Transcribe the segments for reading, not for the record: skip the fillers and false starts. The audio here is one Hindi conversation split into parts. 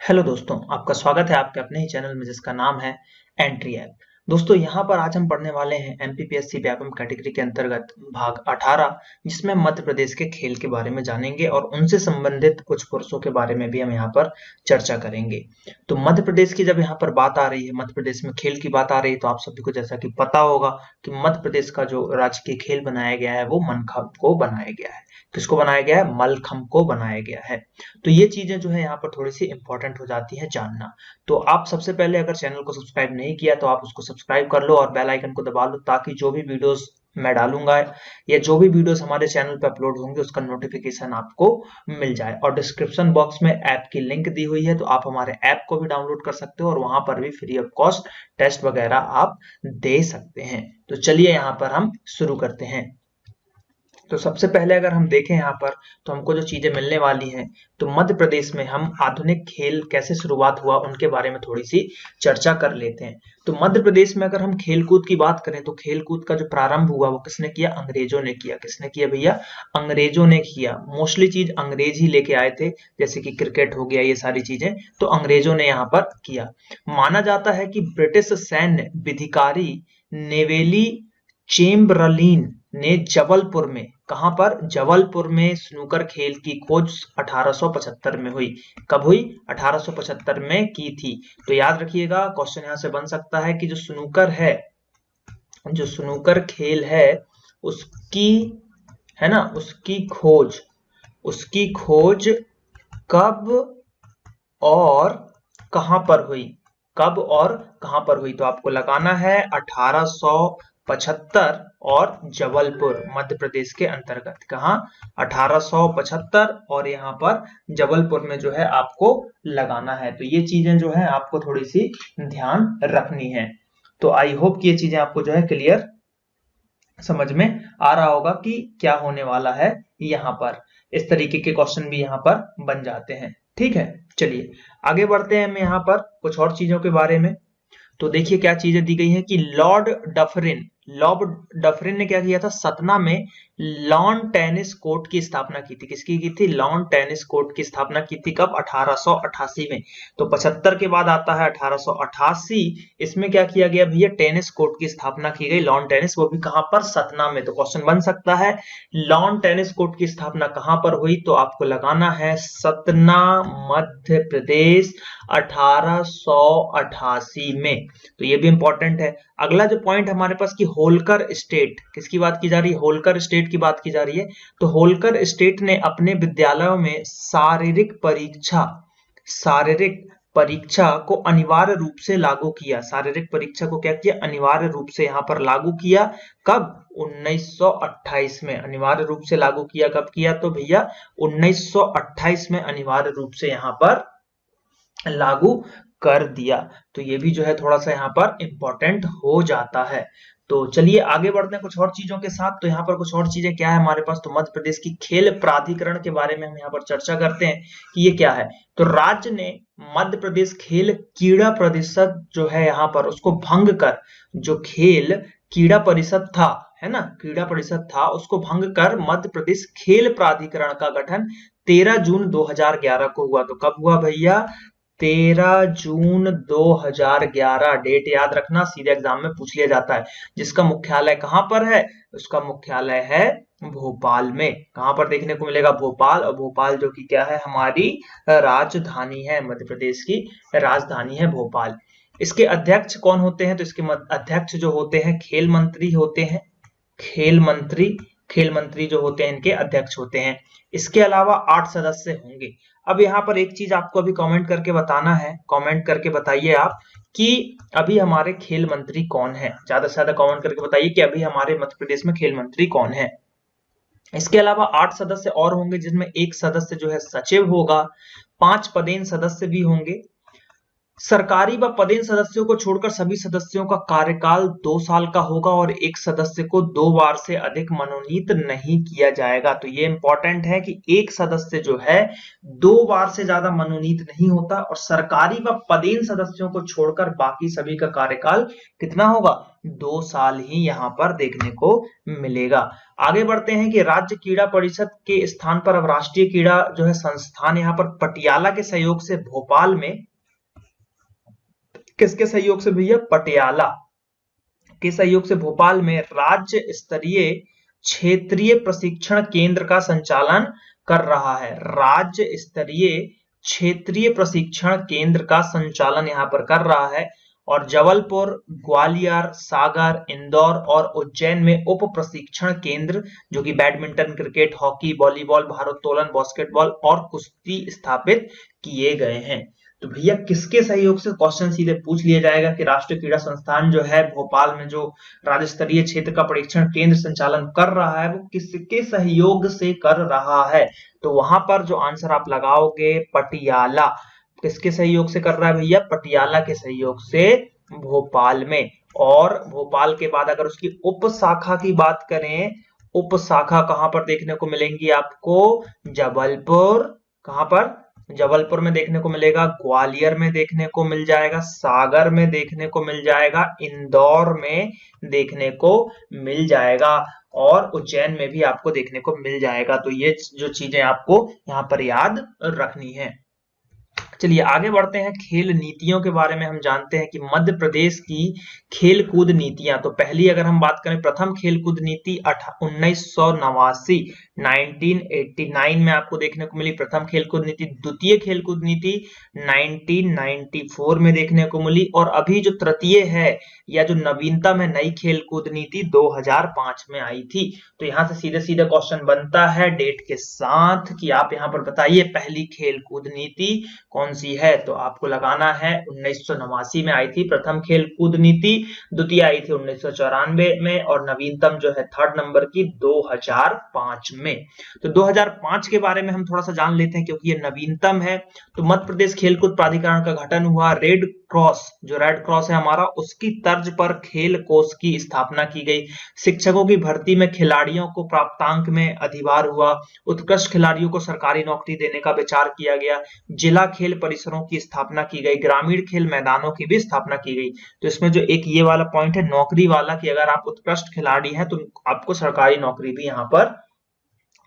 हेलो दोस्तों, आपका स्वागत है आपके अपने ही चैनल में जिसका नाम है एंट्री ऐप। दोस्तों, यहाँ पर आज हम पढ़ने वाले हैं एमपीपीएससी व्यापम कैटेगरी के अंतर्गत भाग 18, जिसमें हम मध्य प्रदेश के खेल के बारे में जानेंगे और उनसे संबंधित कुछ कोर्सों के बारे में भी हम यहाँ पर चर्चा करेंगे। तो मध्य प्रदेश की जब यहाँ पर बात आ रही है, मध्य प्रदेश में खेल की बात आ रही है, तो आप सभी को जैसा कि पता होगा कि मध्य प्रदेश का जो राजकीय खेल बनाया गया है वो मनखंभ को बनाया गया है। किसको बनाया गया है? मलखंभ को बनाया गया है। तो ये चीजें जो है यहाँ पर थोड़ी सी इंपॉर्टेंट हो जाती है जानना। तो आप सबसे पहले अगर चैनल को सब्सक्राइब नहीं किया तो आप उसको सब्सक्राइब कर लो और बेल आइकन को दबा लो, ताकि जो भी वीडियोस मैं डालूंगा या जो भी वीडियोस हमारे चैनल पे अपलोड होंगे उसका नोटिफिकेशन आपको मिल जाए। और डिस्क्रिप्शन बॉक्स में ऐप की लिंक दी हुई है, तो आप हमारे ऐप को भी डाउनलोड कर सकते हो और वहां पर भी फ्री ऑफ कॉस्ट टेस्ट वगैरह आप दे सकते हैं। तो चलिए यहाँ पर हम शुरू करते हैं। तो सबसे पहले अगर हम देखें यहाँ पर, तो हमको जो चीजें मिलने वाली हैं, तो मध्य प्रदेश में हम आधुनिक खेल कैसे शुरुआत हुआ उनके बारे में थोड़ी सी चर्चा कर लेते हैं। तो मध्य प्रदेश में अगर हम खेलकूद की बात करें, तो खेलकूद का जो प्रारंभ हुआ वो किसने किया? अंग्रेजों ने किया। किसने किया भैया? अंग्रेजों ने किया। मोस्टली चीज अंग्रेज ही लेके आए थे, जैसे कि क्रिकेट हो गया, ये सारी चीजें तो अंग्रेजों ने यहाँ पर किया। माना जाता है कि ब्रिटिश सैन्य विधिकारी नेवेली चेम्बरलिन ने जबलपुर में, कहां पर? जबलपुर में स्नूकर खेल की खोज 1875 में हुई। कब हुई? 1875 में की थी। तो याद रखिएगा, क्वेश्चन यहां से बन सकता है कि जो स्नूकर है, जो स्नूकर खेल है उसकी, है ना, उसकी खोज कब और कहां पर हुई? कब और कहां पर हुई? तो आपको लगाना है 1875 और जबलपुर, मध्य प्रदेश के अंतर्गत। कहां? 1875 और यहाँ पर जबलपुर में जो है आपको लगाना है। तो ये चीजें जो है आपको थोड़ी सी ध्यान रखनी है। तो आई होप कि ये चीजें आपको जो है क्लियर समझ में आ रहा होगा कि क्या होने वाला है यहाँ पर। इस तरीके के क्वेश्चन भी यहाँ पर बन जाते हैं। ठीक है, चलिए आगे बढ़ते हैं हम यहाँ पर कुछ और चीजों के बारे में। तो देखिए क्या चीजें दी गई हैं कि लॉर्ड डफरिन ने क्या किया था? सतना में लॉन टेनिस कोर्ट की स्थापना की थी। किसकी की थी? लॉन टेनिस कोर्ट की स्थापना की थी। कब? 1888 में। तो 75 के बाद आता है 1888। इसमें क्या किया गया भैया? टेनिस कोर्ट की स्थापना की गई, लॉन टेनिस, वो भी कहां पर? सतना में। तो क्वेश्चन बन सकता है लॉन टेनिस कोर्ट की स्थापना कहां पर हुई? तो आपको लगाना है सतना, मध्य प्रदेश, 1888 में। तो ये भी इंपॉर्टेंट है। अगला जो पॉइंट हमारे पास कि होलकर स्टेट, किसकी बात की जा रही है? होलकर स्टेट की बात की जा रही है। तो होलकर स्टेट ने अपने विद्यालयों में शारीरिक परीक्षा को अनिवार्य रूप से लागू किया। शारीरिक परीक्षा को क्या किया? अनिवार्य रूप से यहाँ पर लागू किया। कब? 1928 में अनिवार्य रूप से लागू किया। कब किया? तो भैया 1928 में अनिवार्य रूप से यहाँ पर लागू कर दिया। तो ये भी जो है थोड़ा सा यहाँ पर इंपॉर्टेंट हो जाता है। तो चलिए आगे बढ़ते हैं कुछ और चीजों के साथ। तो यहाँ पर कुछ और चीजें क्या है हमारे पास? तो मध्य प्रदेश की खेल प्राधिकरण के बारे में हम यहाँ पर चर्चा करते हैं कि ये क्या है। तो राज्य ने मध्य प्रदेश खेल क्रीड़ा परिषद जो है यहाँ पर उसको भंग कर, जो खेल क्रीड़ा परिषद था, है ना, क्रीड़ा परिषद था, उसको भंग कर मध्य प्रदेश खेल प्राधिकरण का गठन 13 जून 2011 को हुआ। तो कब हुआ भैया? 13 जून 2011। डेट याद रखना, सीधे एग्जाम में पूछ लिया जाता है। जिसका मुख्यालय कहां पर है? उसका मुख्यालय है भोपाल में। कहां पर देखने को मिलेगा? भोपाल। और भोपाल जो कि क्या है? हमारी राजधानी है, मध्य प्रदेश की राजधानी है भोपाल। इसके अध्यक्ष कौन होते हैं? तो इसके अध्यक्ष जो होते हैं खेल मंत्री होते हैं। खेल मंत्री जो होते हैं इनके अध्यक्ष होते हैं। इसके अलावा 8 सदस्य होंगे। अब यहाँ पर एक चीज आपको अभी कमेंट करके बताना है, कमेंट करके बताइए आप कि अभी हमारे खेल मंत्री कौन है। ज्यादा से ज्यादा कमेंट करके बताइए कि अभी हमारे मध्य प्रदेश में खेल मंत्री कौन है। इसके अलावा 8 सदस्य और होंगे, जिनमें एक सदस्य जो है सचिव होगा, 5 पदेन सदस्य भी होंगे। सरकारी व पदेन सदस्यों को छोड़कर सभी सदस्यों का कार्यकाल 2 साल का होगा और एक सदस्य को 2 बार से अधिक मनोनीत नहीं किया जाएगा। तो ये इंपॉर्टेंट है कि एक सदस्य जो है 2 बार से ज्यादा मनोनीत नहीं होता और सरकारी व पदेन सदस्यों को छोड़कर बाकी सभी का कार्यकाल कितना होगा, 2 साल ही यहाँ पर देखने को मिलेगा। आगे बढ़ते हैं कि राज्य क्रीड़ा परिषद के स्थान पर अब राष्ट्रीय क्रीड़ा जो है संस्थान यहाँ पर पटियाला के सहयोग से भोपाल में, किसके सहयोग से भैया, पटियाला के सहयोग से भोपाल में राज्य स्तरीय क्षेत्रीय प्रशिक्षण केंद्र का संचालन कर रहा है। राज्य स्तरीय क्षेत्रीय प्रशिक्षण केंद्र का संचालन यहाँ पर कर रहा है और जबलपुर, ग्वालियर, सागर, इंदौर और उज्जैन में उप प्रशिक्षण केंद्र जो कि बैडमिंटन, क्रिकेट, हॉकी, वॉलीबॉल, भारोत्तोलन, बास्केटबॉल और कुश्ती स्थापित किए गए हैं। तो भैया किसके सहयोग से, क्वेश्चन सीधे पूछ लिया जाएगा कि राष्ट्रीय क्रीड़ा संस्थान जो है भोपाल में जो राज्य स्तरीय क्षेत्र का परीक्षण केंद्र संचालन कर रहा है वो किसके सहयोग से कर रहा है। तो वहां पर जो आंसर आप लगाओगे पटियाला, किसके सहयोग से कर रहा है भैया, पटियाला के सहयोग से भोपाल में। और भोपाल के बाद अगर उसकी उप शाखा की बात करें, उप शाखा कहां पर देखने को मिलेंगी आपको, जबलपुर, कहां पर, जबलपुर में देखने को मिलेगा, ग्वालियर में देखने को मिल जाएगा, सागर में देखने को मिल जाएगा, इंदौर में देखने को मिल जाएगा और उज्जैन में भी आपको देखने को मिल जाएगा। तो ये जो चीजें आपको यहाँ पर याद रखनी है। चलिए आगे बढ़ते हैं, खेल नीतियों के बारे में हम जानते हैं कि मध्य प्रदेश की खेल कूद नीतियां, तो पहली अगर हम बात करें, प्रथम खेल कूद नीति 1989 1989 में आपको देखने को मिली प्रथम खेल कूद नीति। द्वितीय खेल कूद नीति 1994 में देखने को मिली और अभी जो तृतीय है या जो नवीनतम है नई खेल कूद नीति 2005 में आई थी। तो यहाँ से सीधे सीधे क्वेश्चन बनता है डेट के साथ कि आप यहाँ पर बताइए पहली खेल कूद नीति कौन सी है। तो आपको लगाना है 1989 में आई थी प्रथम खेल कूद नीति, द्वितीय आई थी 1994 में और नवीनतम जो है थर्ड नंबर की 2005 में। तो 2005 के बारे में हम थोड़ा सा जान लेते हैं क्योंकि ये नवीनतम है। तो मध्य प्रदेश खेलकूद प्राधिकरण का गठन हुआ, रेड क्रॉस, जो रेड क्रॉस है हमारा, उसकी तर्ज पर खेल कोष की स्थापना की गई। शिक्षकों की भर्ती में खिलाड़ियों को प्राप्तांक में अधिभार हुआ, उत्कृष्ट खिलाड़ियों को सरकारी नौकरी देने का विचार किया गया, जिला खेल परिसरों की स्थापना की गई, ग्रामीण खेल मैदानों की भी स्थापना की गई। तो इसमें जो एक ये वाला पॉइंट है नौकरी वाला कि अगर आप उत्कृष्ट खिलाड़ी हैं तो आपको सरकारी नौकरी भी यहाँ पर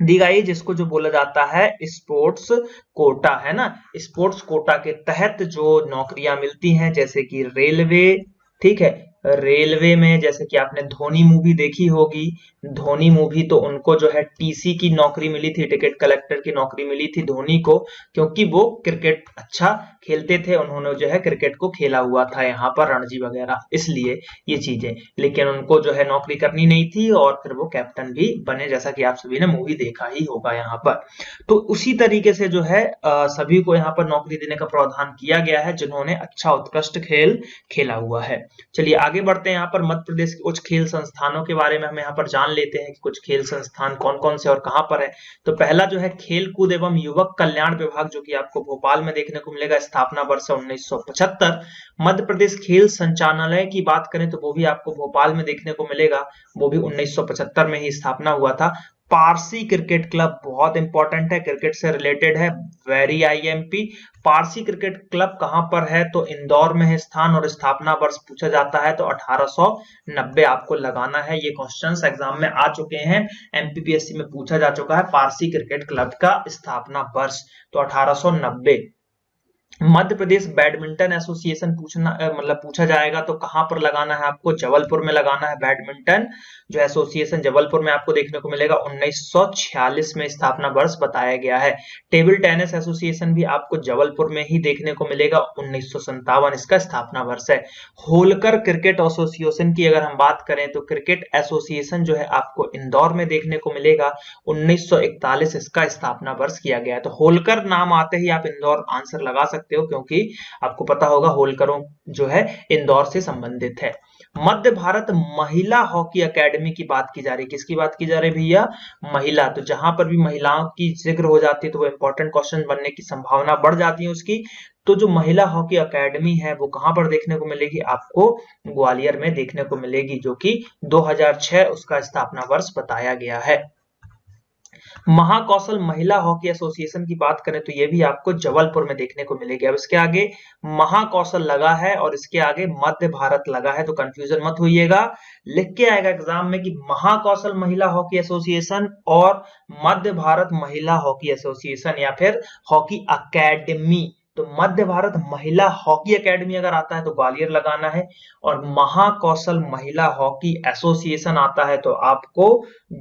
दी गई, जिसको जो बोला जाता है स्पोर्ट्स कोटा, है ना। स्पोर्ट्स कोटा के तहत जो नौकरियां मिलती हैं जैसे कि रेलवे, ठीक है, रेलवे में जैसे कि आपने धोनी मूवी देखी होगी, धोनी मूवी, तो उनको जो है टीसी की नौकरी मिली थी, टिकट कलेक्टर की नौकरी मिली थी धोनी को, क्योंकि वो क्रिकेट अच्छा खेलते थे, उन्होंने जो है क्रिकेट को खेला हुआ था यहाँ पर रणजी वगैरह, इसलिए ये चीजें, लेकिन उनको जो है नौकरी करनी नहीं थी और फिर वो कैप्टन भी बने, जैसा कि आप सभी ने मूवी देखा ही होगा यहाँ पर। तो उसी तरीके से जो है सभी को यहाँ पर नौकरी देने का प्रावधान किया गया है जिन्होंने अच्छा उत्कृष्ट खेल खेला हुआ है। चलिए आगे बढ़ते हैं, यहाँ पर मध्य प्रदेश के उच्च खेल संस्थानों के बारे में हम यहाँ पर जान लेते हैं कि कुछ खेल संस्थान कौन कौन से और कहां पर है। तो पहला जो है खेल कूद एवं युवक कल्याण विभाग, जो कि आपको भोपाल में देखने को मिलेगा, स्थापना वर्ष 1975। मध्य प्रदेश खेल संचालनालय की बात करें तो वो भी आपको भोपाल में देखने को मिलेगा, वो भी 1975 में ही स्थापना हुआ था। पारसी क्रिकेट क्लब बहुत इंपॉर्टेंट है, क्रिकेट से रिलेटेड है, very IMP. Parsi cricket club कहां पर है, तो इंदौर में है स्थान, और स्थापना वर्ष पूछा जाता है तो 1890 आपको लगाना है। ये क्वेश्चंस एग्जाम में आ चुके हैं, एमपीपीएससी में पूछा जा चुका है पारसी क्रिकेट क्लब का स्थापना वर्ष, तो 1890। मध्य प्रदेश बैडमिंटन एसोसिएशन पूछा जाएगा तो कहां पर लगाना है आपको, जबलपुर में लगाना है। बैडमिंटन जो एसोसिएशन जबलपुर में आपको देखने को मिलेगा, 1946 में स्थापना वर्ष बताया गया है। टेबल टेनिस एसोसिएशन भी आपको जबलपुर में ही देखने को मिलेगा, 1957 इसका स्थापना वर्ष है। होलकर क्रिकेट एसोसिएशन की अगर हम बात करें तो क्रिकेट एसोसिएशन जो है आपको इंदौर में देखने को मिलेगा, 1941 इसका स्थापना वर्ष किया गया है। तो होलकर नाम आते ही आप इंदौर आंसर लगा सकते सकते हो, क्योंकि आपको पता होगा होलकरों जो है इंदौर से संबंधित है। मध्य भारत महिला हॉकी अकेडमी की बात की जा रही है। किसकी बात की जा रही है भैया? महिला। तो जहां पर भी महिलाओं की जिक्र हो जाती है तो वो इंपॉर्टेंट क्वेश्चन बनने की संभावना बढ़ जाती है उसकी। तो जो महिला हॉकी अकेडमी है वो कहां पर देखने को मिलेगी? आपको ग्वालियर में देखने को मिलेगी, जो कि 2006 उसका स्थापना वर्ष बताया गया है। महाकौशल महिला हॉकी एसोसिएशन की बात करें तो ये भी आपको जबलपुर में देखने को मिलेगी। अब इसके आगे महाकौशल लगा है और इसके आगे मध्य भारत लगा है, तो कंफ्यूजन मत होइएगा। लिख के आएगा एग्जाम में कि महाकौशल महिला हॉकी एसोसिएशन और मध्य भारत महिला हॉकी एसोसिएशन या फिर हॉकी अकेडमी। तो मध्य भारत महिला हॉकी अकेडमी अगर आता है तो ग्वालियर लगाना है, और महाकौशल महिला हॉकी एसोसिएशन आता है तो आपको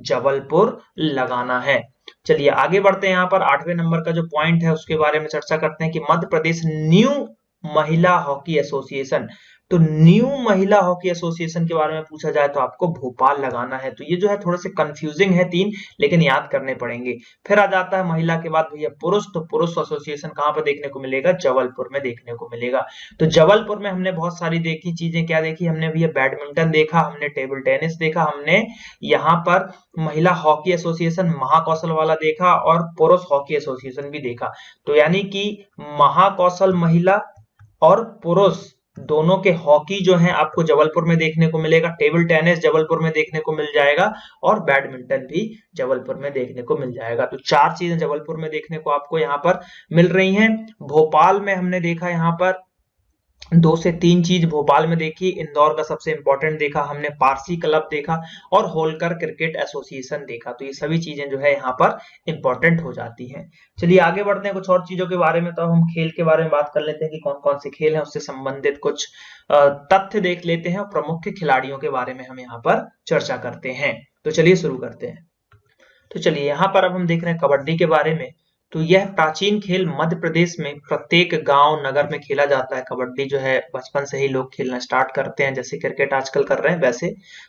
जबलपुर लगाना है। चलिए आगे बढ़ते हैं। यहाँ पर 8वें नंबर का जो पॉइंट है उसके बारे में चर्चा करते हैं कि मध्य प्रदेश न्यू महिला हॉकी एसोसिएशन। तो न्यू महिला हॉकी एसोसिएशन के बारे में पूछा जाए तो आपको भोपाल लगाना है। तो ये जो है थोड़े से कंफ्यूजिंग है तीन, लेकिन याद करने पड़ेंगे। फिर आ जाता है महिला के बाद भैया पुरुष। तो पुरुष एसोसिएशन कहाँ पर देखने को मिलेगा? जबलपुर में देखने को मिलेगा। तो जबलपुर में हमने बहुत सारी देखी चीजें। क्या देखी हमने भैया? बैडमिंटन देखा, हमने टेबल टेनिस देखा, हमने यहाँ पर महिला हॉकी एसोसिएशन महाकौशल वाला देखा, और पुरुष हॉकी एसोसिएशन भी देखा। तो यानी कि महाकौशल महिला और पुरुष दोनों के हॉकी जो है आपको जबलपुर में देखने को मिलेगा। टेबल टेनिस जबलपुर में देखने को मिल जाएगा, और बैडमिंटन भी जबलपुर में देखने को मिल जाएगा। तो चार चीजें जबलपुर में देखने को आपको यहाँ पर मिल रही हैं। भोपाल में हमने देखा यहाँ पर 2 से 3 चीज भोपाल में देखी। इंदौर का सबसे इंपॉर्टेंट देखा हमने, पारसी क्लब देखा, और होलकर क्रिकेट एसोसिएशन देखा। तो ये सभी चीजें जो है यहाँ पर इंपॉर्टेंट हो जाती हैं। चलिए आगे बढ़ते हैं कुछ और चीजों के बारे में। तो हम खेल के बारे में बात कर लेते हैं कि कौन कौन से खेल हैं, उससे संबंधित कुछ तथ्य देख लेते हैं, और प्रमुख खिलाड़ियों के बारे में हम यहाँ पर चर्चा करते हैं। तो चलिए शुरू करते हैं। तो चलिए यहाँ पर अब हम देख रहे हैं कबड्डी के बारे में। तो यह प्राचीन खेल मध्य प्रदेश में प्रत्येक गांव नगर में खेला जाता है। कबड्डी जो है बचपन से ही लोग खेलना स्टार्ट करते हैं, जैसे क्रिकेट आजकल कर रहे हैं वैसे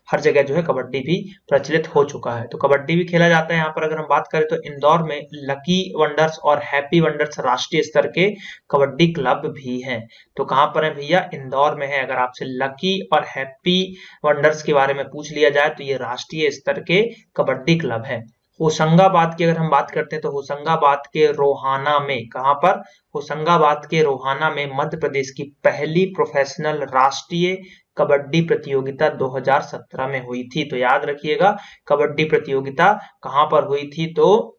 हर जगह जो है कबड्डी भी प्रचलित हो चुका है। तो कबड्डी भी खेला जाता है। यहाँ पर अगर हम बात करें तो इंदौर में लकी वंडर्स और हैप्पी वंडर्स राष्ट्रीय स्तर के कबड्डी क्लब भी हैं। तो कहाँ पर है भैया? इंदौर में है। अगर आपसे लकी और हैप्पी वंडर्स के बारे में पूछ लिया जाए तो ये राष्ट्रीय स्तर के कबड्डी क्लब है। होशंगाबाद की अगर हम बात करते हैं तो होशंगाबाद के रोहाना में, कहां पर? होशंगाबाद के रोहाना में मध्य प्रदेश की पहली प्रोफेशनल राष्ट्रीय कबड्डी प्रतियोगिता 2017 में हुई थी। तो याद रखिएगा कबड्डी प्रतियोगिता कहां पर हुई थी? तो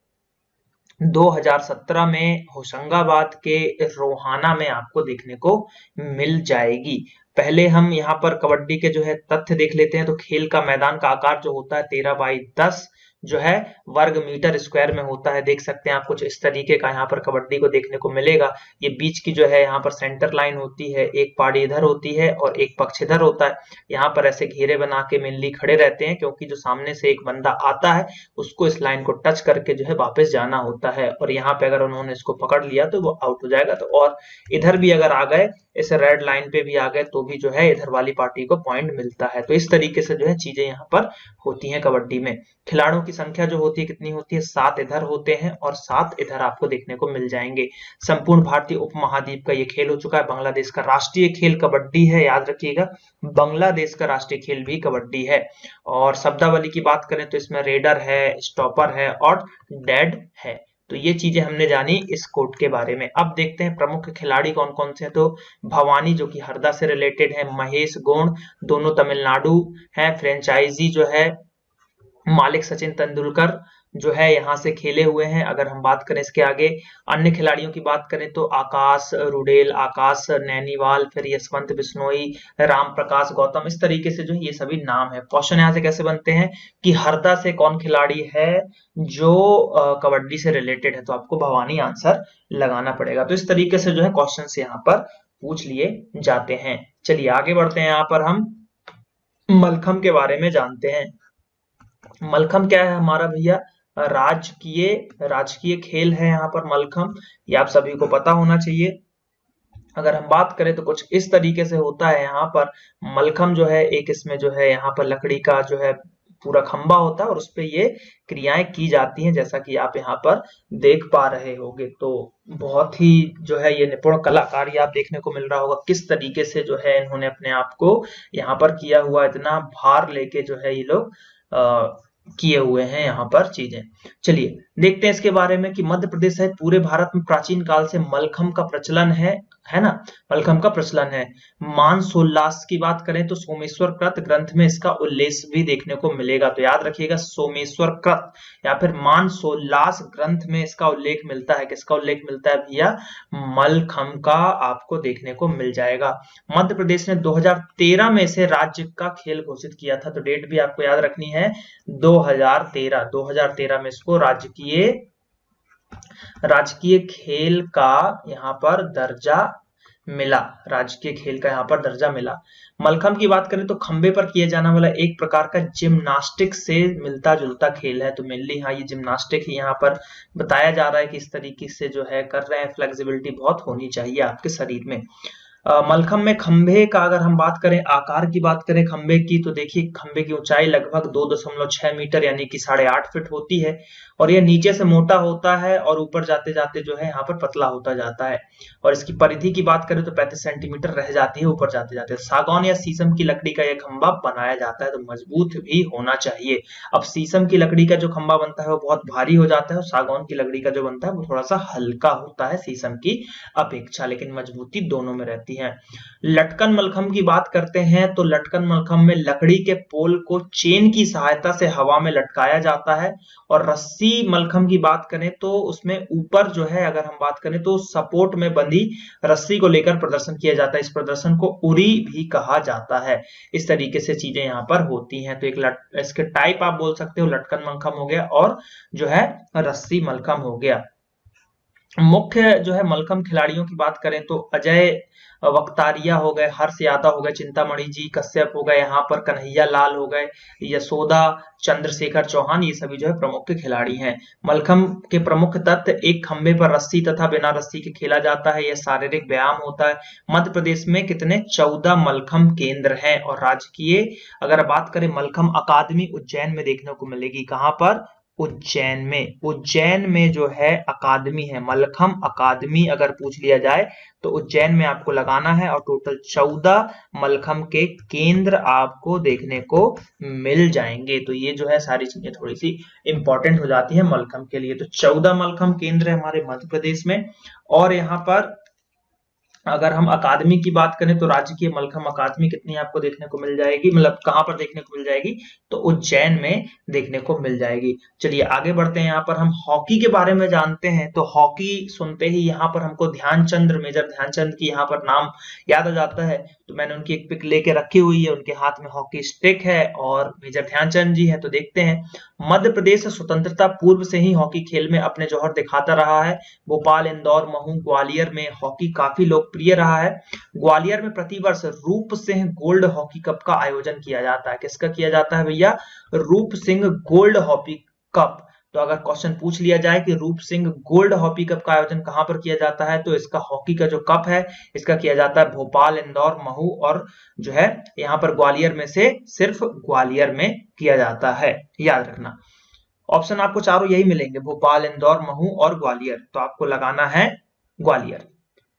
2017 में होशंगाबाद के रोहाना में आपको देखने को मिल जाएगी। पहले हम यहाँ पर कबड्डी के जो है तथ्य देख लेते हैं। तो खेल का मैदान का आकार जो होता है 13x10 जो है वर्ग मीटर स्क्वायर में होता है। देख सकते हैं आप कुछ इस तरीके का यहाँ पर कबड्डी को देखने को मिलेगा। ये बीच की जो है यहाँ पर सेंटर लाइन होती है, एक पारी इधर होती है और एक पक्ष इधर होता है। यहाँ पर ऐसे घेरे बना के मेनली खड़े रहते हैं, क्योंकि जो सामने से एक बंदा आता है उसको इस लाइन को टच करके जो है वापस जाना होता है, और यहाँ पे अगर उन्होंने इसको पकड़ लिया तो वो आउट हो जाएगा। तो और इधर भी अगर आ गए, इस रेड लाइन पे भी आ गए, तो भी जो है इधर वाली पार्टी को पॉइंट मिलता है। तो इस तरीके से जो है चीजें यहाँ पर होती हैं कबड्डी में। खिलाड़ियों की संख्या जो होती है कितनी होती है? 7 इधर होते हैं और 7 इधर आपको देखने को मिल जाएंगे। संपूर्ण भारतीय उपमहाद्वीप का ये खेल हो चुका है। बांग्लादेश का राष्ट्रीय खेल कबड्डी है, याद रखिएगा बांग्लादेश का राष्ट्रीय खेल भी कबड्डी है। और शब्दावली की बात करें तो इसमें रेडर है, स्टॉपर है और डेड है। तो ये चीजें हमने जानी इस कोर्ट के बारे में। अब देखते हैं प्रमुख खिलाड़ी कौन कौन से हैं। तो भवानी जो कि हरदा से रिलेटेड है, महेश गौड़ दोनों तमिलनाडु है, फ्रेंचाइजी जो है मालिक सचिन तेंदुलकर जो है यहाँ से खेले हुए हैं। अगर हम बात करें इसके आगे अन्य खिलाड़ियों की बात करें तो आकाश रुडेल, आकाश नैनीवाल, फिर यशवंत बिश्नोई, राम प्रकाश गौतम, इस तरीके से जो ये सभी नाम है। क्वेश्चन यहाँ से कैसे बनते हैं कि हरदा से कौन खिलाड़ी है जो कबड्डी से रिलेटेड है? तो आपको भवानी आंसर लगाना पड़ेगा। तो इस तरीके से जो है क्वेश्चन यहाँ पर पूछ लिए जाते हैं। चलिए आगे बढ़ते हैं। यहाँ पर हम मलखम के बारे में जानते हैं। मलखम क्या है हमारा भैया? राजकीय खेल है यहाँ पर मलखम, ये आप सभी को पता होना चाहिए। अगर हम बात करें तो कुछ इस तरीके से होता है। यहाँ पर मलखम जो है एक इसमें जो है यहाँ पर लकड़ी का जो है पूरा खंबा होता है और उस पे ये क्रियाएं की जाती हैं, जैसा कि आप यहाँ पर देख पा रहे होंगे। तो बहुत ही जो है ये निपुण कलाकारी आप देखने को मिल रहा होगा, किस तरीके से जो है इन्होंने अपने आप को यहाँ पर किया हुआ, इतना भार लेके जो है ये लोग किए हुए हैं यहाँ पर चीजें। चलिए देखते हैं इसके बारे में कि मध्य प्रदेश सहित पूरे भारत में प्राचीन काल से मलखम का प्रचलन है ना, मलखम का प्रचलन है। मानसोल्लास की बात करें तो सोमेश्वर कृत ग्रंथ में इसका उल्लेख भी देखने को मिलेगा। तो याद रखिएगा, सोमेश्वर कृत या फिर मानसोल्लास ग्रंथ में इसका उल्लेख मिलता है। किसका उल्लेख मिलता है भैया? मलखम का आपको देखने को मिल जाएगा। मध्य प्रदेश ने 2013 में इसे राज्य का खेल घोषित किया था। तो डेट भी आपको याद रखनी है, 2013 में इसको राजकीय खेल का यहाँ पर दर्जा मिला। राजकीय खेल का यहाँ पर दर्जा मिला। मलखम की बात करें तो खंबे पर किए जाने वाला एक प्रकार का जिम्नास्टिक से मिलता जुलता खेल है। तो मेनली हाँ, ये जिम्नास्टिक ही यहाँ पर बताया जा रहा है कि इस तरीके से जो है कर रहे हैं। फ्लेक्सिबिलिटी बहुत होनी चाहिए आपके शरीर में। मलखम में खंबे का अगर हम बात करें, आकार की बात करें खंबे की, तो देखिए खंबे की ऊंचाई लगभग 2.6 मीटर यानी कि 8.5 फीट होती है और यह नीचे से मोटा होता है और ऊपर जाते जाते जो है यहाँ पर पतला होता जाता है। और इसकी परिधि की बात करें तो 35 सेंटीमीटर रह जाती है ऊपर जाते जाते। सागौन या शीशम की लकड़ी का यह खंबा बनाया जाता है, तो मजबूत भी होना चाहिए। अब शीशम की लकड़ी का जो खंबा बनता है वो बहुत भारी हो जाता है और सागौन की लकड़ी का जो बनता है वो थोड़ा सा हल्का होता है शीशम की अपेक्षा, लेकिन मजबूती दोनों में रहती है। लटकन मलखम की बात करते हैं तो लटकन मलखम में लकड़ी के पोल को चेन की सहायता से हवा में लटकाया जाता है। और रस्सी मलखम की बात करें तो उसमें ऊपर जो है अगर हम बात करें तो सपोर्ट में बंधी रस्सी को लेकर प्रदर्शन किया जाता है। इस प्रदर्शन को उरी भी कहा जाता है। इस तरीके से चीजें यहाँ पर होती हैं। तो इसके टाइप आप बोल सकते हो, लटकन मलखम हो गया और जो है रस्सी मलखम हो गया। मुख्य जो है मलखम खिलाड़ियों की बात करें तो अजय वक्तारिया हो गए, हर्ष यादव हो गए, चिंतामणि जी कश्यप हो गए, यहाँ पर कन्हैया लाल हो गए, यशोदा चंद्रशेखर चौहान, ये सभी जो है प्रमुख खिलाड़ी हैं। मलखम के प्रमुख तत्व, एक खंबे पर रस्सी तथा बिना रस्सी के खेला जाता है। यह शारीरिक व्यायाम होता है। मध्य प्रदेश में कितने 14 मलखम केंद्र हैं और राजकीय अगर बात करें मलखम अकादमी उज्जैन में देखने को मिलेगी। कहां पर? उज्जैन में जो है अकादमी है, मलखम अकादमी अगर पूछ लिया जाए तो उज्जैन में आपको लगाना है। और टोटल 14 मलखम के केंद्र आपको देखने को मिल जाएंगे। तो ये जो है सारी चीजें थोड़ी सी इंपॉर्टेंट हो जाती है मलखम के लिए। तो 14 मलखम केंद्र है हमारे मध्य प्रदेश में। और यहाँ पर अगर हम अकादमी की बात करें तो राजकीय मलखम अकादमी कितनी आपको देखने को मिल जाएगी, मतलब कहां पर देखने को मिल जाएगी? तो उज्जैन में देखने को मिल जाएगी। चलिए आगे बढ़ते हैं। यहाँ पर हम हॉकी के बारे में जानते हैं। तो हॉकी सुनते ही यहाँ पर हमको ध्यानचंद, मेजर ध्यानचंद की यहाँ पर नाम याद आ जाता है। तो मैंने उनकी एक पिक लेके रखी हुई है, उनके हाथ में हॉकी स्टिक है और मेजर ध्यानचंद जी है। तो देखते हैं। मध्य प्रदेश स्वतंत्रता पूर्व से ही हॉकी खेल में अपने जौहर दिखाता रहा है। भोपाल, इंदौर, महू, ग्वालियर में हॉकी काफी लोकप्रिय रहा है। ग्वालियर में प्रतिवर्ष रूप सिंह गोल्ड हॉकी कप का आयोजन किया जाता है। किसका किया जाता है भैया? रूप सिंह गोल्ड हॉकी कप। तो अगर क्वेश्चन पूछ लिया जाए कि रूप सिंह गोल्ड हॉकी कप का आयोजन कहां पर किया जाता है, तो इसका हॉकी का जो कप है इसका किया जाता है भोपाल, इंदौर, महू और जो है यहाँ पर ग्वालियर में से सिर्फ ग्वालियर में किया जाता है। याद रखना, ऑप्शन आपको चारों यही मिलेंगे, भोपाल, इंदौर, महू और ग्वालियर। तो आपको लगाना है ग्वालियर।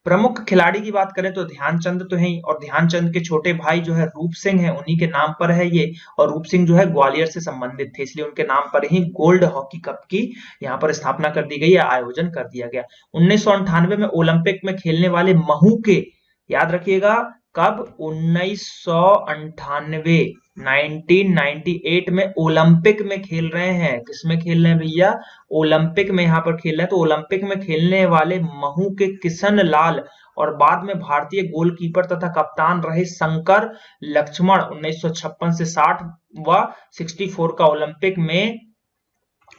प्रमुख खिलाड़ी की बात करें तो ध्यानचंद तो है ही, और ध्यानचंद के छोटे भाई जो है रूप सिंह है, उन्हीं के नाम पर है ये। और रूप सिंह जो है ग्वालियर से संबंधित थे, इसलिए उनके नाम पर ही गोल्ड हॉकी कप की यहाँ पर स्थापना कर दी गई है, आयोजन कर दिया गया। 1998 में ओलंपिक में खेलने वाले महू के, याद रखिएगा कब? 1998 में ओलंपिक में खेल रहे हैं। किसमें खेल रहे हैं भैया? ओलंपिक में यहाँ पर खेल रहे हैं। तो ओलंपिक में खेलने वाले महू के किशन लाल और बाद में भारतीय गोलकीपर तथा कप्तान रहे शंकर लक्ष्मण 1956 से 60 व 64 का ओलंपिक में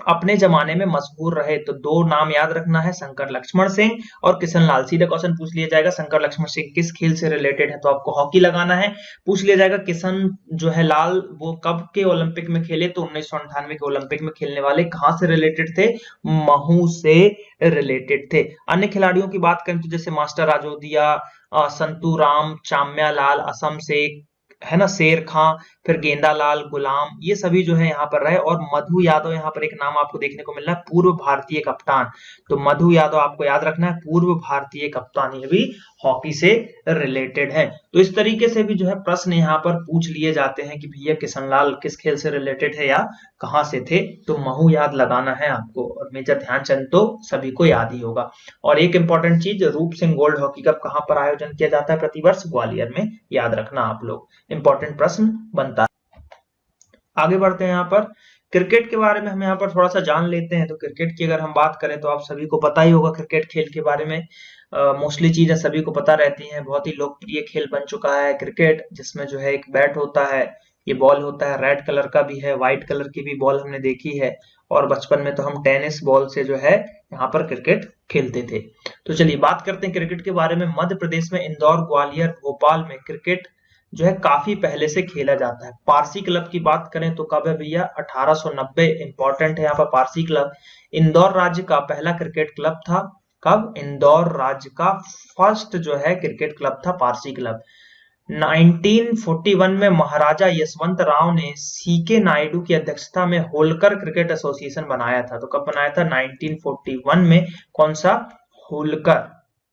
अपने जमाने में मशहूर रहे। तो दो नाम याद रखना है, शंकर लक्ष्मण सिंह और किशन लाल। सीधा क्वेश्चन पूछ लिया जाएगा शंकर लक्ष्मण सिंह किस खेल से रिलेटेड है, तो आपको हॉकी लगाना है। पूछ लिया जाएगा किशन जो है लाल वो कब के ओलंपिक में खेले, तो 1998 के ओलंपिक में खेलने वाले कहां से रिलेटेड थे? महू से रिलेटेड थे। अन्य खिलाड़ियों की बात करें तो जैसे मास्टर राजोदिया, संतू राम, चाम्या लाल, असम से है ना, शेर खां, फिर गेंदालाल, गुलाम, ये सभी जो है यहाँ पर रहे। और मधु यादव, यहाँ पर एक नाम आपको देखने को मिल रहा है, पूर्व भारतीय कप्तान। तो मधु यादव आपको याद रखना है, पूर्व भारतीय कप्तान, ये भी हॉकी से रिलेटेड है। तो इस तरीके से भी जो है प्रश्न यहाँ पर पूछ लिए जाते हैं कि भैया किशनलाल किस खेल से रिलेटेड है या कहाँ से थे। तो महू याद लगाना है आपको, और मेजर ध्यानचंद तो सभी को याद ही होगा। और एक इंपॉर्टेंट चीज, रूप सिंह गोल्ड हॉकी कप कहाँ पर आयोजन किया जाता है प्रतिवर्ष? ग्वालियर में, याद रखना आप लोग, इंपॉर्टेंट प्रश्न बनता है। आगे बढ़ते हैं, यहाँ पर क्रिकेट के बारे में हम यहाँ पर थोड़ा सा जान लेते हैं। तो क्रिकेट की अगर हम बात करें तो आप सभी को पता ही होगा क्रिकेट खेल के बारे में। मोस्टली चीजें सभी को पता रहती हैं। बहुत ही लोकप्रिय खेल बन चुका है क्रिकेट, जिसमें जो है एक बैट होता है, ये बॉल होता है, रेड कलर का भी है, व्हाइट कलर की भी बॉल हमने देखी है। और बचपन में तो हम टेनिस बॉल से जो है यहाँ पर क्रिकेट खेलते थे। तो चलिए बात करते हैं क्रिकेट के बारे में। मध्य प्रदेश में इंदौर, ग्वालियर, भोपाल में क्रिकेट जो है काफी पहले से खेला जाता है। पारसी क्लब की बात करें तो कब है भैया? 1890, इंपॉर्टेंट है यहाँ पर पारसी क्लब। इंदौर राज्य का पहला क्रिकेट क्लब था। कब? इंदौर राज्य का फर्स्ट जो है क्रिकेट क्लब था पारसी क्लब। 1941 में महाराजा यशवंत राव ने सीके नायडू की अध्यक्षता में होलकर क्रिकेट एसोसिएशन बनाया था। तो कब बनाया था? 1941 में। कौन सा? होलकर,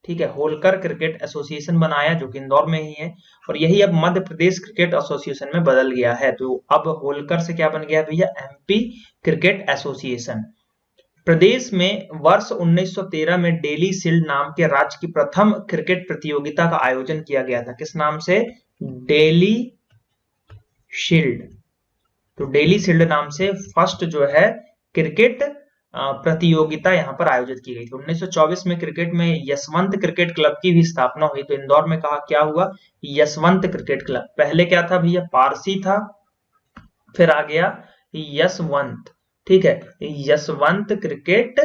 ठीक है, होलकर क्रिकेट एसोसिएशन बनाया, जो कि इंदौर में ही है। और यही अब मध्य प्रदेश क्रिकेट एसोसिएशन में बदल गया है। तो अब होलकर से क्या बन गया भैया? MP cricket association. प्रदेश में वर्ष 1913 में डेली शील्ड नाम के राज्य की प्रथम क्रिकेट प्रतियोगिता का आयोजन किया गया था। किस नाम से? Daily shield. तो डेली शील्ड नाम से फर्स्ट जो है क्रिकेट प्रतियोगिता यहाँ पर आयोजित की गई थी। 1924 में क्रिकेट में यशवंत क्रिकेट क्लब की भी स्थापना हुई। तो इंदौर में कहा क्या हुआ? Yashwant cricket club. पहले क्या था भैया? पारसी था, फिर आ गया यशवंत, ठीक है, Yashwant cricket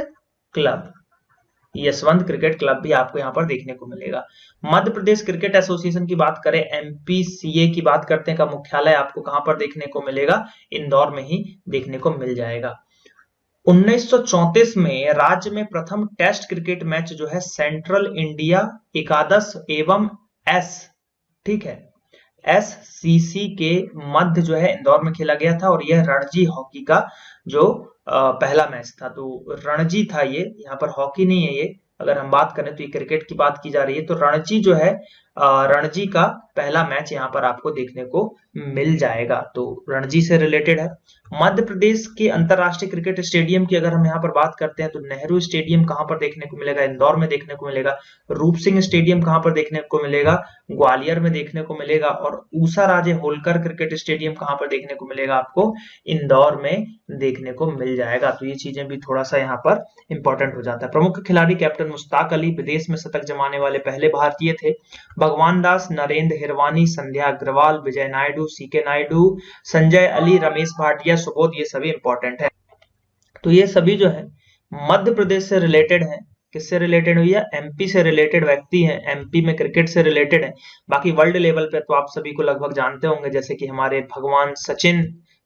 club. Yashwant cricket club भी आपको यहाँ पर देखने को मिलेगा। मध्य प्रदेश क्रिकेट एसोसिएशन की बात करें, एमपीसीए की बात करते हैं, का मुख्यालय आपको कहां पर देखने को मिलेगा? इंदौर में ही देखने को मिल जाएगा। 1934 में राज्य में प्रथम टेस्ट क्रिकेट मैच जो है सेंट्रल इंडिया एकादश एवं एस, ठीक है, एससीसी के मध्य जो है इंदौर में खेला गया था। और यह रणजी हॉकी का जो पहला मैच था। तो रणजी था ये, यहाँ पर हॉकी नहीं है ये। अगर हम बात करें तो ये क्रिकेट की बात की जा रही है। तो रणजी जो है, रणजी का पहला मैच यहाँ पर आपको देखने को मिल जाएगा। तो रणजी से रिलेटेड है। मध्य प्रदेश के अंतरराष्ट्रीय क्रिकेट स्टेडियम की अगर हम यहाँ पर बात करते हैं तो नेहरू स्टेडियम कहाँ पर देखने को मिलेगा? इंदौर में देखने को मिलेगा। रूप सिंह स्टेडियम कहाँ पर देखने को मिलेगा? ग्वालियर में देखने को मिलेगा। और ऊषा राजे होलकर क्रिकेट स्टेडियम कहाँ पर देखने को मिलेगा? आपको इंदौर में देखने को मिल जाएगा। तो ये चीजें भी थोड़ा सा यहाँ पर इंपॉर्टेंट हो जाता है। प्रमुख खिलाड़ी कैप्टन मुश्ताक अली, विदेश में शतक जमाने वाले पहले भारतीय थे। भगवान दास, नरेंद्र हिरवानी, संध्या अग्रवाल, विजय नायडू, सीके नायडू, संजय अली, रमेश भाटिया, सुबोध, ये सभी इंपॉर्टेंट है। तो ये सभी जो है मध्य प्रदेश से रिलेटेड है। किससे रिलेटेड हुई है? एमपी से रिलेटेड व्यक्ति है, एमपी में क्रिकेट से रिलेटेड है। बाकी वर्ल्ड लेवल पे तो आप सभी को लगभग जानते होंगे, जैसे कि हमारे भगवान सचिन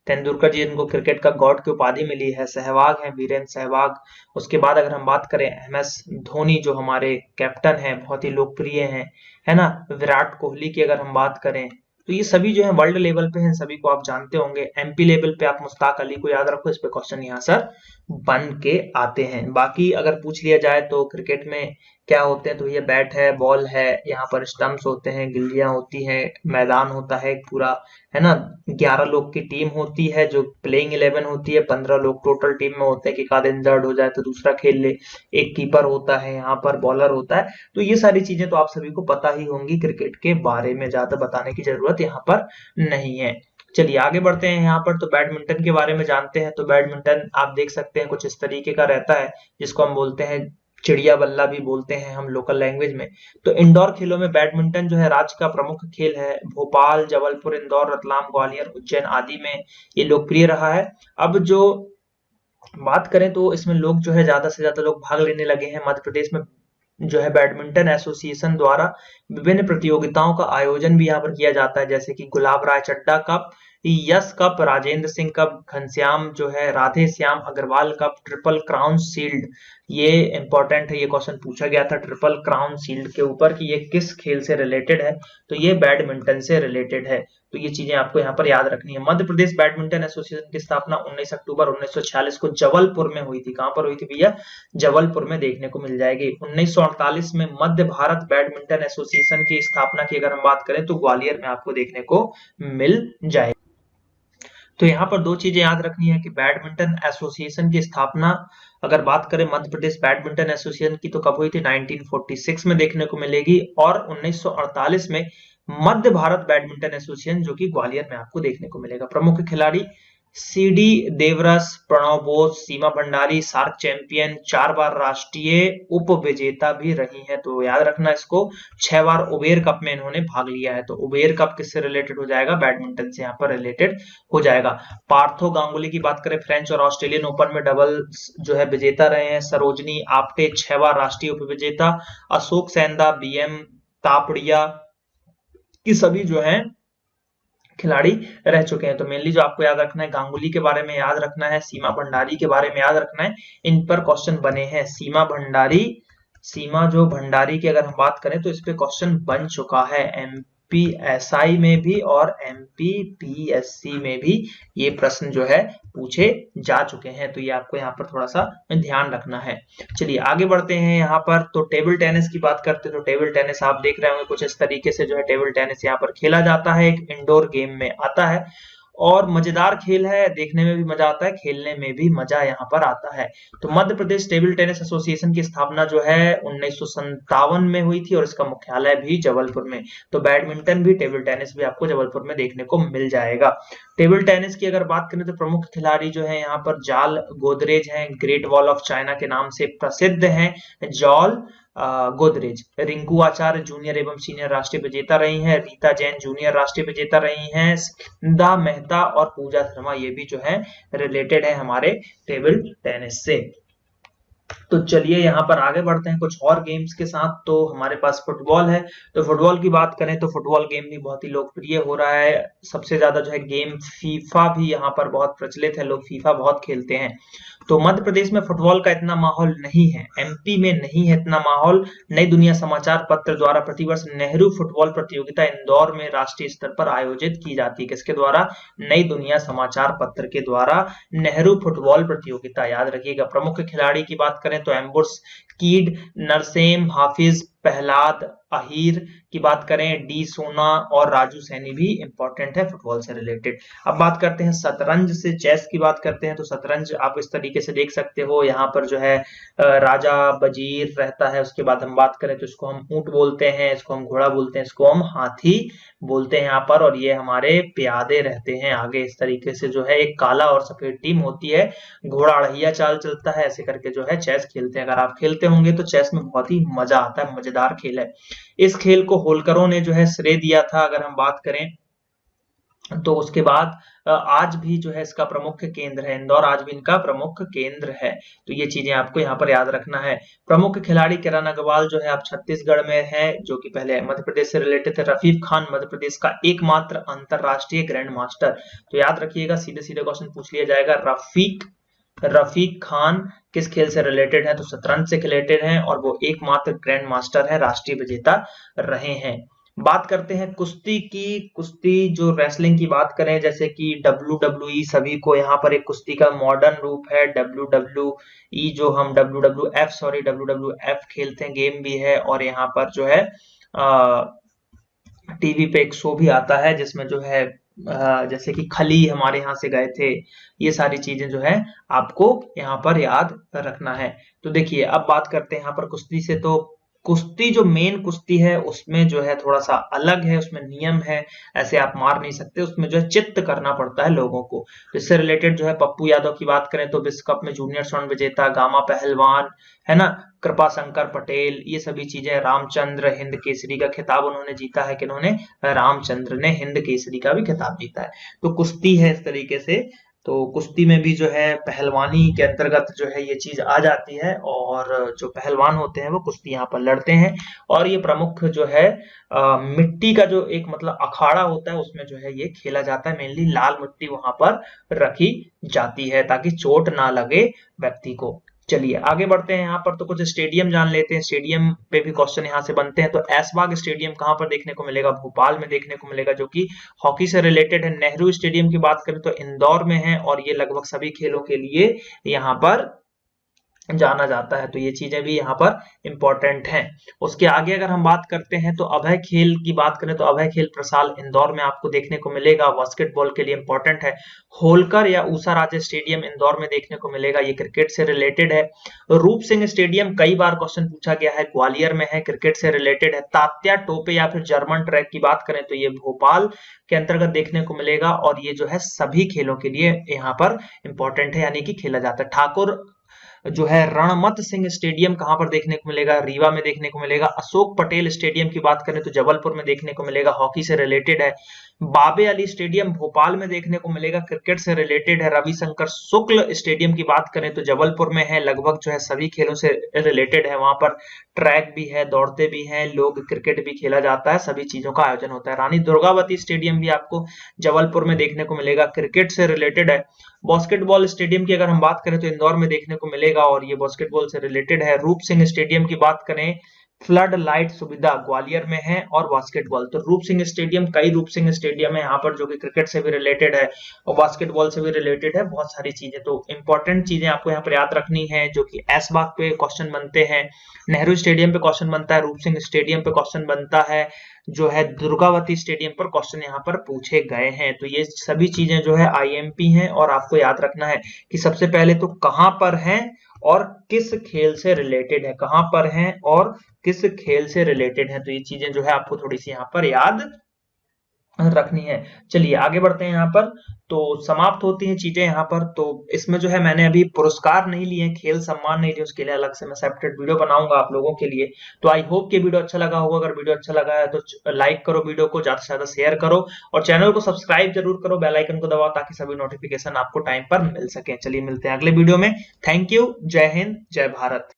तेंदुलकर जी, जिनको क्रिकेट का गॉड की उपाधि मिली है, सहवाग है, वीरेंद्र सहवाग। उसके बाद अगर हम बात करें एमएस धोनी, जो हमारे कैप्टन हैं, बहुत ही लोकप्रिय हैं, है ना। विराट कोहली की अगर हम बात करें तो ये सभी जो है वर्ल्ड लेवल पे हैं, सभी को आप जानते होंगे। एमपी लेवल पे आप मुश्ताक अली को याद रखो, इस पे क्वेश्चन यहाँ सर बन के आते हैं। बाकी अगर पूछ लिया जाए तो क्रिकेट में क्या होते हैं, तो ये बैट है, बॉल है, यहाँ पर स्टंप्स होते हैं, गिल्लियां होती हैं, मैदान होता है पूरा, है ना। 11 लोग की टीम होती है जो प्लेइंग 11 होती है। 15 लोग टोटल टीम में होते हैं कि एक आध इंजर्ड हो जाए तो दूसरा खेल ले। एक कीपर होता है, यहाँ पर बॉलर होता है। तो ये सारी चीजें तो आप सभी को पता ही होंगी, क्रिकेट के बारे में ज्यादा बताने की जरूरत यहाँ पर नहीं है। चलिए आगे बढ़ते हैं। यहाँ पर तो बैडमिंटन के बारे में जानते हैं। तो बैडमिंटन आप देख सकते हैं कुछ इस तरीके का रहता है, जिसको हम बोलते हैं चिड़िया बल्ला भी बोलते हैं हम लोकल लैंग्वेज में। तो इंडोर खेलों में बैडमिंटन जो है राज्य का प्रमुख खेल है। भोपाल, जबलपुर, इंदौर, रतलाम, ग्वालियर, उज्जैन आदि में ये लोकप्रिय रहा है। अब जो बात करें तो इसमें लोग जो है ज्यादा से ज्यादा लोग भाग लेने लगे हैं। मध्य प्रदेश में जो है बैडमिंटन एसोसिएशन द्वारा विभिन्न प्रतियोगिताओं का आयोजन भी यहाँ पर किया जाता है, जैसे कि Gulab Rai Chadda cup, Yash cup, Rajendra Singh cup, Ghanshyam जो है Radhe Shyam Agarwal cup, triple crown shield, ये इंपॉर्टेंट है, ये क्वेश्चन पूछा गया था ट्रिपल क्राउन शील्ड के ऊपर कि ये किस खेल से रिलेटेड है, तो ये बैडमिंटन से रिलेटेड है। तो ये चीजें आपको यहाँ पर याद रखनी है। मध्य प्रदेश बैडमिंटन एसोसिएशन की स्थापना 19 अक्टूबर 1946 को जबलपुर में हुई थी। कहां पर हुई थी भैया? जबलपुर में देखने को मिल जाएगी। 1948 में मध्य भारत बैडमिंटन एसोसिएशन की स्थापना की अगर हम बात करें तो ग्वालियर में आपको देखने को मिल जाएगी। तो यहाँ पर दो चीजें याद रखनी है कि बैडमिंटन एसोसिएशन की स्थापना अगर बात करें मध्य प्रदेश बैडमिंटन एसोसिएशन की तो कब हुई थी? 1946 में देखने को मिलेगी, और 1948 में मध्य भारत बैडमिंटन एसोसिएशन जो कि ग्वालियर में आपको देखने को मिलेगा। प्रमुख खिलाड़ी सीडी देवरस, प्रणव बोस, सीमा भंडारी, सार्क चैंपियन, 4 बार राष्ट्रीय उप विजेता भी रही हैं, तो याद रखना इसको। 6 बार उबेर कप में इन्होंने भाग लिया है, तो उबेर कप किससे रिलेटेड हो जाएगा? बैडमिंटन से यहाँ पर रिलेटेड हो जाएगा। पार्थो गांगुली की बात करें, फ्रेंच और ऑस्ट्रेलियन ओपन में डबल्स जो है विजेता रहे हैं। सरोजनी आप्टे 6 बार राष्ट्रीय उप विजेता। अशोक सेंदा, बीएम तापड़िया की सभी जो है खिलाड़ी रह चुके हैं। तो मेनली जो आपको याद रखना है, गांगुली के बारे में याद रखना है, सीमा भंडारी के बारे में याद रखना है, इन पर क्वेश्चन बने हैं। सीमा जो भंडारी की अगर हम बात करें तो इस पे क्वेश्चन बन चुका है, एमपीएसआई में भी और एमपीपीएससी में भी ये प्रश्न जो है पूछे जा चुके हैं, तो ये आपको यहाँ पर थोड़ा सा ध्यान रखना है। चलिए आगे बढ़ते हैं। यहाँ पर तो टेबल टेनिस की बात करते हैं, तो टेबल टेनिस आप देख रहे होंगे कुछ इस तरीके से जो है टेबल टेनिस यहाँ पर खेला जाता है, एक इंडोर गेम में आता है और मजेदार खेल है, देखने में भी मजा आता है, खेलने में भी मजा यहाँ पर आता है। तो Madhya Pradesh table tennis association की स्थापना जो है 1957 में हुई थी और इसका मुख्यालय भी जबलपुर में। तो बैडमिंटन भी टेबल टेनिस भी आपको जबलपुर में देखने को मिल जाएगा। टेबल टेनिस की अगर बात करें तो प्रमुख खिलाड़ी जो है यहाँ पर जाल गोदरेज हैं, ग्रेट वॉल ऑफ चाइना के नाम से प्रसिद्ध हैं जॉल गोदरेज। रिंकू आचार्य जूनियर एवं सीनियर राष्ट्रीय विजेता रही हैं। रीता जैन जूनियर राष्ट्रीय विजेता रही हैं। स्कंदा मेहता और पूजा शर्मा ये भी जो है रिलेटेड है हमारे टेबल टेनिस से। तो चलिए यहाँ पर आगे बढ़ते हैं कुछ और गेम्स के साथ। तो हमारे पास फुटबॉल है, तो फुटबॉल की बात करें तो फुटबॉल गेम भी बहुत ही लोकप्रिय हो रहा है। सबसे ज्यादा जो है गेम फीफा भी यहाँ पर बहुत प्रचलित है, लोग फीफा बहुत खेलते हैं। तो मध्य प्रदेश में फुटबॉल का इतना माहौल नहीं है, एमपी में नहीं है इतना माहौल। नई दुनिया समाचार पत्र द्वारा प्रतिवर्ष नेहरू फुटबॉल प्रतियोगिता इंदौर में राष्ट्रीय स्तर पर आयोजित की जाती है। किसके द्वारा? नई दुनिया समाचार पत्र के द्वारा नेहरू फुटबॉल प्रतियोगिता, याद रखिएगा। प्रमुख खिलाड़ी की बात करें तो एम्बुर्स कीड, नरसेम, हाफिज, प्रहलाद, अहीर की बात करें, डी सोना और राजू सैनी भी इंपॉर्टेंट है फुटबॉल से रिलेटेड। अब बात करते हैं शतरंज से, चेस की बात करते हैं तो शतरंज आप इस तरीके से देख सकते हो, यहाँ पर जो है राजा वजीर रहता है। उसके बाद हम बात करें तो इसको हम ऊंट बोलते हैं, इसको हम घोड़ा बोलते हैं, इसको हम हाथी बोलते हैं यहाँ पर, और ये हमारे प्यादे रहते हैं आगे। इस तरीके से जो है एक काला और सफेद टीम होती है, घोड़ा अड़हिया चाल चलता है, ऐसे करके जो है चेस खेलते हैं। अगर आप खेलते होंगे तो चेस में बहुत ही मजा आता है, मजेदार खेल है। इस खेल को होलकरों ने जो है श्रेय दिया था अगर हम बात करें तो। उसके बाद आज भी जो है इसका प्रमुख केंद्र है इंदौर, आज भी इनका प्रमुख केंद्र है। तो ये चीजें आपको यहाँ पर याद रखना है। प्रमुख खिलाड़ी किरण अग्रवाल जो है आप छत्तीसगढ़ में है, जो कि पहले मध्य प्रदेश से रिलेटेड थे। रफीक खान मध्य प्रदेश का एकमात्र अंतरराष्ट्रीय ग्रैंड मास्टर, तो याद रखिएगा, सीधे सीधे क्वेश्चन पूछ लिया जाएगा। रफीक खान किस खेल से रिलेटेड है? तो शतरंज से रिलेटेड हैं और वो एकमात्र ग्रैंड मास्टर है, राष्ट्रीय विजेता रहे हैं। बात करते हैं कुश्ती की। कुश्ती जो रेसलिंग की बात करें, जैसे कि WWE सभी को यहाँ पर एक कुश्ती का मॉडर्न रूप है। WWE जो हम WWF खेलते हैं, गेम भी है, और यहाँ पर जो है टीवी पे एक शो भी आता है जिसमें जो है जैसे कि खली हमारे यहाँ से गए थे, ये सारी चीजें जो है आपको यहाँ पर याद रखना है। तो देखिए अब बात करते हैं यहाँ पर कुश्ती से। तो कुश्ती जो मेन कुश्ती है उसमें जो है थोड़ा सा अलग है, उसमें नियम है, ऐसे आप मार नहीं सकते, उसमें जो है चित्त करना पड़ता है लोगों को। इससे रिलेटेड जो है पप्पू यादव की बात करें तो विश्व कप में जूनियर स्वर्ण विजेता, गामा पहलवान है ना, कृपा शंकर पटेल, ये सभी चीजें। रामचंद्र हिंद केसरी का खिताब उन्होंने जीता है, कि उन्होंने रामचंद्र ने हिंद केसरी का भी खिताब जीता है। तो कुश्ती है इस तरीके से तो कुश्ती में भी जो है पहलवानी के अंतर्गत जो है ये चीज आ जाती है, और जो पहलवान होते हैं वो कुश्ती यहाँ पर लड़ते हैं। और ये प्रमुख जो है मिट्टी का जो एक मतलब अखाड़ा होता है उसमें जो है ये खेला जाता है। मेनली लाल मिट्टी वहां पर रखी जाती है ताकि चोट ना लगे व्यक्ति को। चलिए आगे बढ़ते हैं। यहाँ पर तो कुछ स्टेडियम जान लेते हैं, स्टेडियम पे भी क्वेश्चन यहाँ से बनते हैं। तो ऐशबाग स्टेडियम कहाँ पर देखने को मिलेगा? भोपाल में देखने को मिलेगा, जो कि हॉकी से रिलेटेड है। नेहरू स्टेडियम की बात करें तो इंदौर में है, और ये लगभग सभी खेलों के लिए यहाँ पर जाना जाता है। तो ये चीजें भी यहाँ पर इंपॉर्टेंट हैं। उसके आगे अगर हम बात करते हैं तो अभय खेल की बात करें तो अभय खेल प्रसाल इंदौर में आपको देखने को मिलेगा, बास्केटबॉल के लिए इंपॉर्टेंट है। होलकर या ऊषा राजे स्टेडियम इंदौर में देखने को मिलेगा, ये क्रिकेट से रिलेटेड है। रूप सिंह स्टेडियम कई बार क्वेश्चन पूछा गया है, ग्वालियर में है, क्रिकेट से रिलेटेड है। तात्या टोपे या फिर जर्मन ट्रैक की बात करें तो ये भोपाल के अंतर्गत देखने को मिलेगा, और ये जो है सभी खेलों के लिए यहाँ पर इंपॉर्टेंट है, यानी कि खेला जाता है। ठाकुर जो है रणमत सिंह स्टेडियम कहां पर देखने को मिलेगा? रीवा में देखने को मिलेगा। अशोक पटेल स्टेडियम की बात करें तो जबलपुर में देखने को मिलेगा, हॉकी से रिलेटेड है। बाबे अली स्टेडियम भोपाल में देखने को मिलेगा, क्रिकेट से रिलेटेड है। रविशंकर शुक्ल स्टेडियम की बात करें तो जबलपुर में है, लगभग जो है सभी खेलों से रिलेटेड है। वहां पर ट्रैक भी है, दौड़ते भी हैं लोग, क्रिकेट भी खेला जाता है, सभी चीजों का आयोजन होता है। रानी दुर्गावती स्टेडियम भी आपको जबलपुर में देखने को मिलेगा, क्रिकेट से रिलेटेड है। बास्केटबॉल स्टेडियम की अगर हम बात करें तो इंदौर में देखने को मिलेगा, और ये बास्केटबॉल से रिलेटेड है। रूप सिंह स्टेडियम की बात करें, फ्लड लाइट सुविधा ग्वालियर में है, और बास्केटबॉल तो रूप सिंह स्टेडियम, कई रूप सिंह स्टेडियम है यहाँ पर जो कि क्रिकेट से भी रिलेटेड है और बास्केटबॉल से भी रिलेटेड है, बहुत सारी चीजें। तो इंपॉर्टेंट चीजें आपको यहाँ पर याद रखनी है, जो कि ऐशबाग पे क्वेश्चन बनते हैं, नेहरू स्टेडियम पे क्वेश्चन बनता है, रूप सिंह स्टेडियम पे क्वेश्चन बनता है, जो है दुर्गावती स्टेडियम पर क्वेश्चन यहाँ पर पूछे गए हैं। तो ये सभी चीजें जो है आईएमपी हैं, और आपको याद रखना है कि सबसे पहले तो कहां पर हैं और किस खेल से रिलेटेड है, कहां पर हैं और किस खेल से रिलेटेड है। तो ये चीजें जो है आपको थोड़ी सी यहाँ पर याद रखनी है। चलिए आगे बढ़ते हैं। यहाँ पर तो समाप्त होती हैं चीजें यहाँ पर। तो इसमें जो है मैंने अभी पुरस्कार नहीं लिए, खेल सम्मान नहीं लिए, उसके लिए अलग से मैं सेपरेट वीडियो बनाऊंगा आप लोगों के लिए। तो आई होप कि वीडियो अच्छा लगा होगा। अगर वीडियो अच्छा लगा है तो लाइक करो, वीडियो को ज्यादा से ज्यादा शेयर करो, और चैनल को सब्सक्राइब जरूर करो, बेल आइकन को दबाओ ताकि सभी नोटिफिकेशन आपको टाइम पर मिल सके। चलिए मिलते हैं अगले वीडियो में। Thank you. जय हिंद, जय भारत।